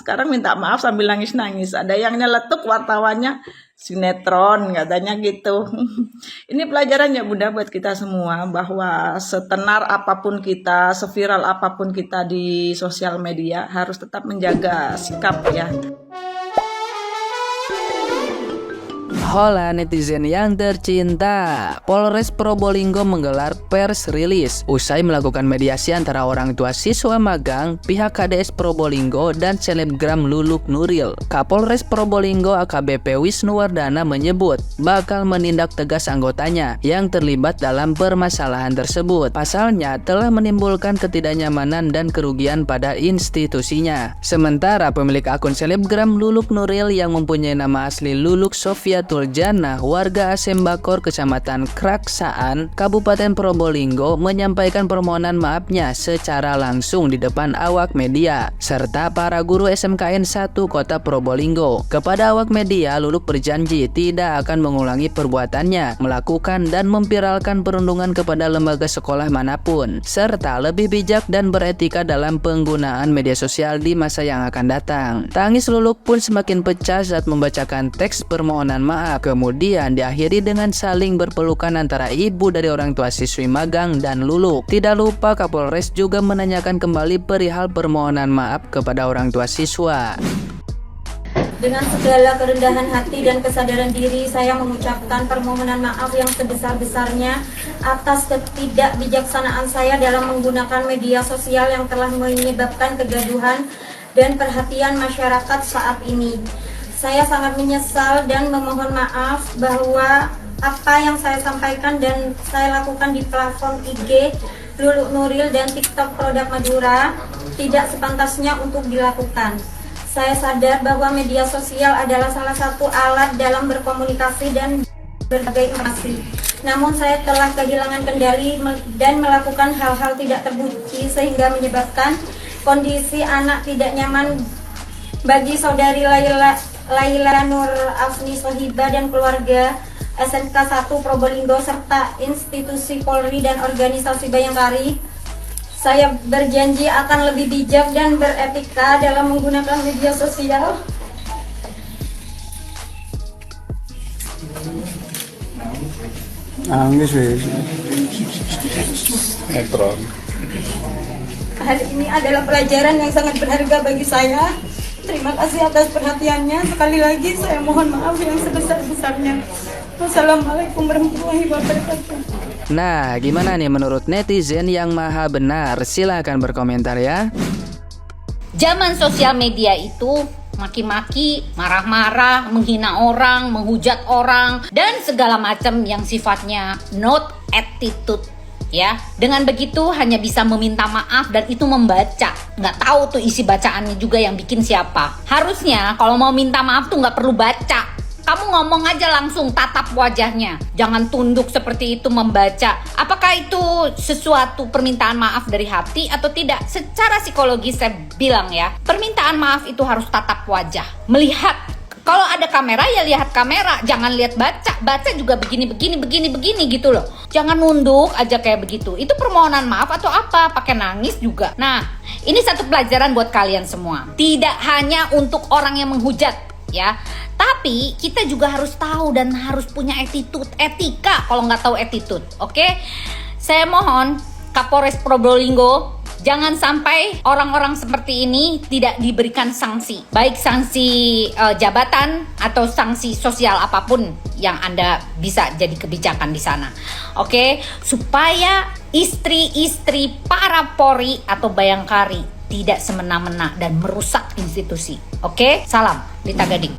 sekarang minta maaf sambil nangis-nangis. Ada yang nyeletuk wartawannya sinetron katanya gitu. Ini pelajarannya Bunda buat kita semua bahwa setenar apapun kita, seviral apapun kita di sosial media harus tetap menjaga sikap ya. Hola netizen yang tercinta, Polres Probolinggo menggelar pers rilis usai melakukan mediasi antara orang tua siswa magang, pihak KDS Probolinggo dan selebgram Luluk Nuril. Kapolres Probolinggo AKBP Wisnuwardana menyebut bakal menindak tegas anggotanya yang terlibat dalam permasalahan tersebut. Pasalnya telah menimbulkan ketidaknyamanan dan kerugian pada institusinya. Sementara pemilik akun selebgram Luluk Nuril yang mempunyai nama asli Luluk Sofiatul Jannah, warga Asembakor, Kecamatan Kraksaan, Kabupaten Probolinggo, menyampaikan permohonan maafnya secara langsung di depan awak media serta para guru SMKN 1 Kota Probolinggo. Kepada awak media, Luluk berjanji tidak akan mengulangi perbuatannya, melakukan dan memviralkan perundungan kepada lembaga sekolah manapun, serta lebih bijak dan beretika dalam penggunaan media sosial di masa yang akan datang. Tangis Luluk pun semakin pecah saat membacakan teks permohonan maaf. Kemudian diakhiri dengan saling berpelukan antara ibu dari orang tua siswi magang dan Luluk. Tidak lupa Kapolres juga menanyakan kembali perihal permohonan maaf kepada orang tua siswa. Dengan segala kerendahan hati dan kesadaran diri, saya mengucapkan permohonan maaf yang sebesar-besarnya atas ketidakbijaksanaan saya dalam menggunakan media sosial yang telah menyebabkan kegaduhan dan perhatian masyarakat saat ini. Saya sangat menyesal dan memohon maaf bahwa apa yang saya sampaikan dan saya lakukan di platform IG Luluk Nuril dan TikTok Produk Madura tidak sepantasnya untuk dilakukan. Saya sadar bahwa media sosial adalah salah satu alat dalam berkomunikasi dan berbagai informasi. Namun saya telah kehilangan kendali dan melakukan hal-hal tidak terpuji sehingga menyebabkan kondisi anak tidak nyaman bagi saudari Laila Nur Afni Sohiba dan keluarga SMK 1 Probolinggo serta institusi Polri dan organisasi Bayangkari. Saya berjanji akan lebih bijak dan beretika dalam menggunakan media sosial. Hari ini adalah pelajaran yang sangat berharga bagi saya. Terima kasih atas perhatiannya. Sekali lagi saya mohon maaf yang sebesar-besarnya. Wassalamualaikum warahmatullahi wabarakatuh. Nah, gimana nih menurut netizen yang maha benar? Silahkan berkomentar ya. Zaman sosial media itu maki-maki, marah-marah, menghina orang, menghujat orang, dan segala macam yang sifatnya not attitude. Ya, dengan begitu hanya bisa meminta maaf dan itu membaca. Nggak tahu tuh isi bacaannya juga yang bikin siapa. Harusnya kalau mau minta maaf tuh nggak perlu baca. Kamu ngomong aja langsung, tatap wajahnya. Jangan tunduk seperti itu membaca. Apakah itu sesuatu permintaan maaf dari hati atau tidak? Secara psikologis saya bilang ya, permintaan maaf itu harus tatap wajah. Melihat. Kalau ada kamera ya lihat kamera, jangan lihat baca juga begini gitu loh. Jangan nunduk aja kayak begitu. Itu permohonan maaf atau apa? Pakai nangis juga. Nah, ini satu pelajaran buat kalian semua. Tidak hanya untuk orang yang menghujat ya, tapi kita juga harus tahu dan harus punya attitude, etika kalau nggak tahu attitude. Oke? Saya mohon Kapolres Probolinggo, jangan sampai orang-orang seperti ini tidak diberikan sanksi, baik sanksi jabatan atau sanksi sosial apapun yang Anda bisa jadi kebijakan di sana. Oke, supaya istri-istri para Polri atau Bayangkari tidak semena-mena dan merusak institusi. Oke, salam Lita Gading.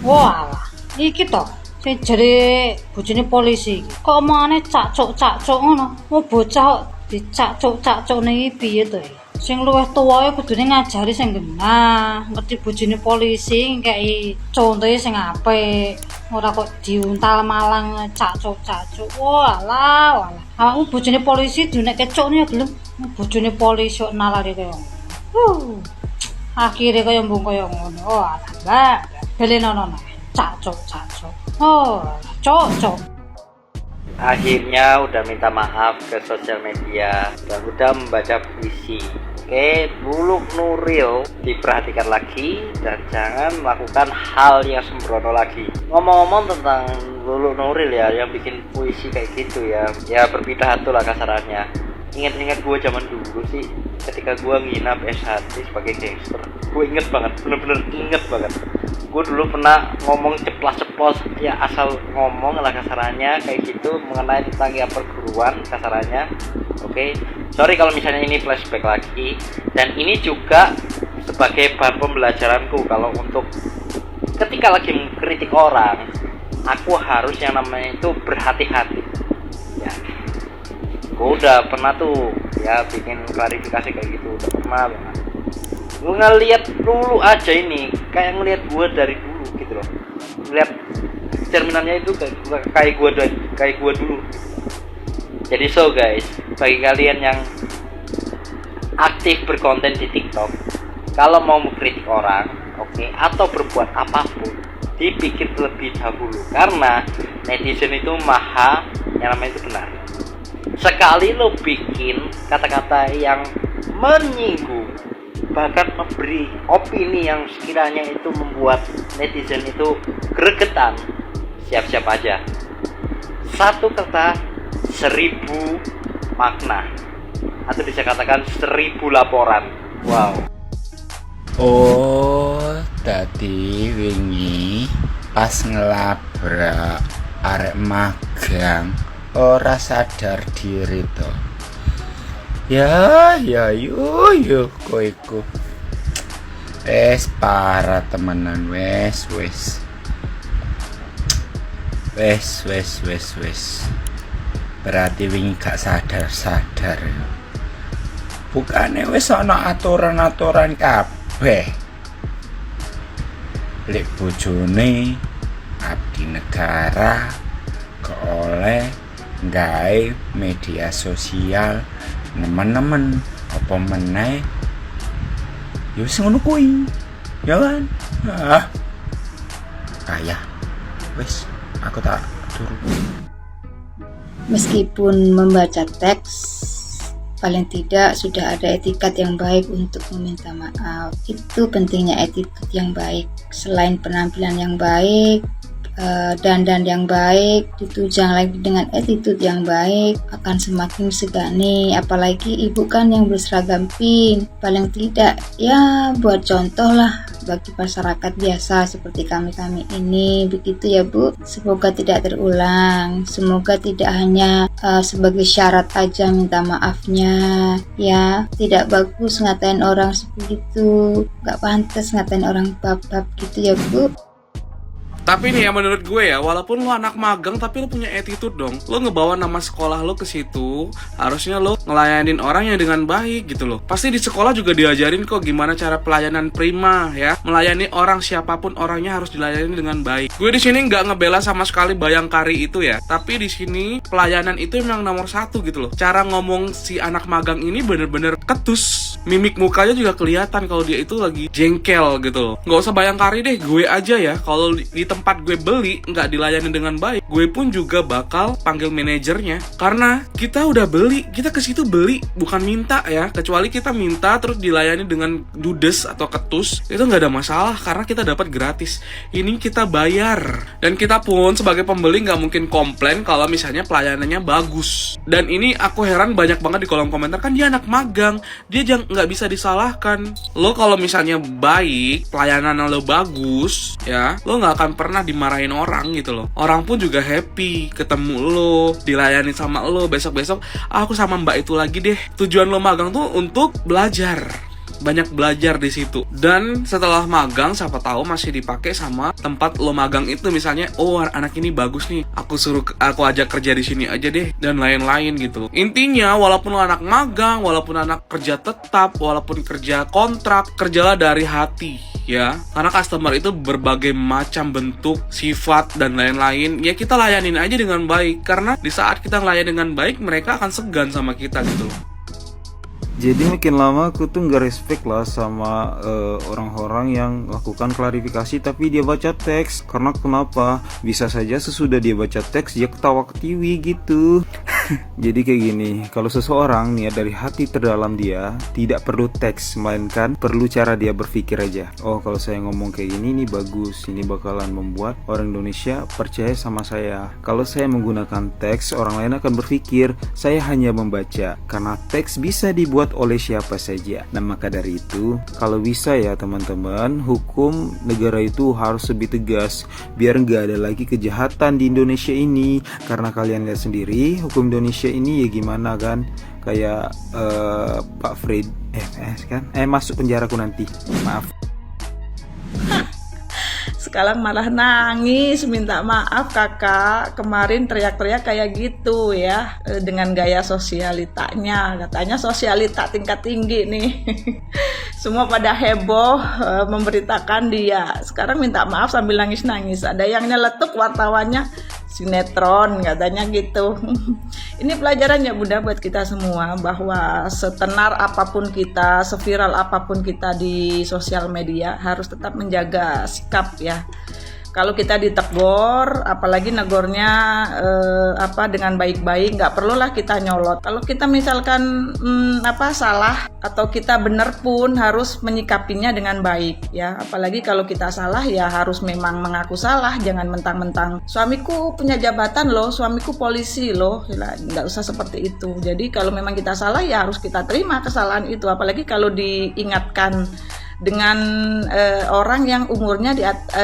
Wah, iki toh sing jare bojone polisi. Kok omongane cacuk ngono? Mau bocah dicacuk-cacukne iki piye to? Sing luwih tuwa kudune ngajari sing genah, ngerti bojone polisi ngekeki contohe sing apik. Ora kok diuntal malang cacuk-cacuk. Walah. Awakmu bojone polisi diunekke cukne ya gelem. Bojone polisi kok nalari kaya ngono. Akhire kaya mbung kaya ngono. Walah, Mbak. Belenono cacuk. Cocok. Akhirnya udah minta maaf ke sosial media dan udah membaca puisi. Oke, Lulu Nuril diperhatikan lagi dan jangan melakukan hal yang sembrono lagi. Ngomong-ngomong tentang Lulu Nuril ya, yang bikin puisi kayak gitu ya, ya berpidato lah kasarannya. Ingat-ingat gue zaman dulu sih, ketika gue nginap S1 sebagai gangster, gue inget banget, bener-bener inget banget. Gue dulu pernah ngomong ceplas-ceplos, ya asal ngomong lah kasarannya kayak gitu mengenai tentang ya perguruan kasarannya. Oke, sorry kalau misalnya ini flashback lagi, dan ini juga sebagai bahan pembelajaranku kalau untuk ketika lagi mengkritik orang, aku harus yang namanya itu berhati-hati. Ya, gue udah pernah tuh ya bikin klarifikasi kayak gitu, udah pernah banget. Gue ngeliat dulu aja ini, kayak ngeliat gue dari dulu gitu loh, ngeliat cerminannya itu kayak gue dulu. Jadi so guys, bagi kalian yang aktif berkonten di TikTok, kalau mau mengkritik orang, oke, atau berbuat apapun, dipikir terlebih dahulu, karena netizen itu maha yang namanya itu benar. Sekali lo bikin kata-kata yang menyinggung, bahkan memberi opini yang sekiranya itu membuat netizen itu gregetan, siap-siap aja. Satu kata 1000 makna, atau bisa katakan 1000 laporan. Wow. Oh, tadi wingi pas ngelabrak arek magang ora sadar diri to. Ya yo kowe iku. Parah temenan wes. Berarti wingi gak sadar. Bukane wis ana aturan-aturan kabeh. Lek bojone abdi negara gak oleh gawe media sosial nemen-nemen apa meneh. Ya wis ngono kuwi. Ya kan? Kaya. Wis aku tak turu. Meskipun membaca teks, paling tidak sudah ada etikat yang baik untuk meminta maaf. Itu pentingnya attitude yang baik. Selain penampilan yang baik, dandan yang baik, ditunjang lagi dengan attitude yang baik, akan semakin disegani. Apalagi ibu kan yang berseragam pink. Paling tidak ya buat contoh lah bagi masyarakat biasa seperti kami ini. Begitu ya Bu, semoga tidak terulang, semoga tidak hanya sebagai syarat aja minta maafnya ya. Tidak bagus ngatain orang seperti itu, gak pantas ngatain orang bab-bab gitu ya Bu. Tapi nih ya menurut gue ya, walaupun lo anak magang tapi lo punya attitude dong. Lo ngebawa nama sekolah lo ke situ, harusnya lo ngelayanin orang yang dengan baik gitu loh. Pasti di sekolah juga diajarin kok gimana cara pelayanan prima ya. Melayani orang siapapun orangnya harus dilayani dengan baik. Gue di sini nggak ngebela sama sekali Bayangkari itu ya. Tapi di sini pelayanan itu memang nomor 1 gitu loh. Cara ngomong si anak magang ini bener-bener ketus. Mimik mukanya juga kelihatan kalau dia itu lagi jengkel gitu loh. Nggak usah Bayangkari deh, gue aja ya. Kalau di tempat gue beli nggak dilayani dengan baik, gue pun juga bakal panggil manajernya. Karena kita udah beli, kita ke situ beli bukan minta ya. Kecuali kita minta terus dilayani dengan dudes atau ketus, itu nggak ada masalah karena kita dapat gratis. Ini kita bayar, dan kita pun sebagai pembeli nggak mungkin komplain kalau misalnya pelayanannya bagus. Dan ini aku heran banyak banget di kolom komentar, kan dia anak magang, dia nggak bisa disalahkan. Lo kalau misalnya baik, pelayanan lo bagus ya, lo nggak akan pernah dimarahin orang gitu loh. Orang pun juga happy ketemu lo, dilayani sama lo. Besok-besok aku sama mbak itu lagi deh. Tujuan lo magang tuh untuk belajar, banyak belajar di situ. Dan setelah magang, siapa tahu masih dipakai sama tempat lo magang itu. Misalnya, oh anak ini bagus nih, aku ajak kerja di sini aja deh, dan lain-lain gitu. Intinya, walaupun lo anak magang, walaupun anak kerja tetap, walaupun kerja kontrak, kerjalah dari hati ya. Karena customer itu berbagai macam bentuk, sifat, dan lain-lain. Ya kita layanin aja dengan baik. Karena di saat kita ngelayan dengan baik, mereka akan segan sama kita gitu loh. Jadi makin lama aku tuh nggak respect lah sama orang-orang yang lakukan klarifikasi tapi dia baca teks. Karena kenapa? Bisa saja sesudah dia baca teks dia ketawa ketiwi gitu. Jadi kayak gini, kalau seseorang niat dari hati terdalam dia, tidak perlu teks, melainkan perlu cara dia berpikir aja. Oh, kalau saya ngomong kayak gini, ini bagus, ini bakalan membuat orang Indonesia percaya sama saya. Kalau saya menggunakan teks, orang lain akan berpikir saya hanya membaca, karena teks bisa dibuat oleh siapa saja. Nah, maka dari itu, kalau bisa ya teman-teman, hukum negara itu harus lebih tegas, biar nggak ada lagi kejahatan di Indonesia ini. Karena kalian lihat sendiri, hukum Indonesia ini ya gimana kan, kayak Pak Fred kan masuk penjaraku nanti, maaf. Sekarang malah nangis minta maaf kakak, kemarin teriak-teriak kayak gitu ya, dengan gaya sosialitanya, katanya sosialita tingkat tinggi nih. Semua pada heboh memberitakan dia, sekarang minta maaf sambil nangis-nangis. Ada yang nyeletuk wartawannya, sinetron katanya gitu. Ini pelajaran ya Bunda buat kita semua, bahwa setenar apapun kita, seviral apapun kita di sosial media, harus tetap menjaga sikap ya. Kalau kita ditegur, apalagi negornya dengan baik-baik, nggak perlulah kita nyolot. Kalau kita misalkan salah atau kita benar pun harus menyikapinya dengan baik ya. Apalagi kalau kita salah ya harus memang mengaku salah, jangan mentang-mentang suamiku punya jabatan loh, suamiku polisi loh, nggak usah seperti itu. Jadi kalau memang kita salah ya harus kita terima kesalahan itu. Apalagi kalau diingatkan dengan orang yang umurnya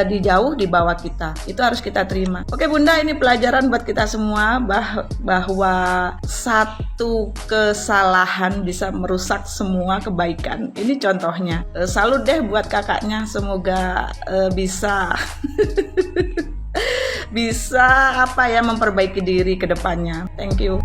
di jauh di bawah kita, itu harus kita terima. Oke Bunda, ini pelajaran buat kita semua bahwa satu kesalahan bisa merusak semua kebaikan. Ini contohnya. Salut deh buat kakaknya, semoga bisa bisa memperbaiki diri ke depannya. Thank you.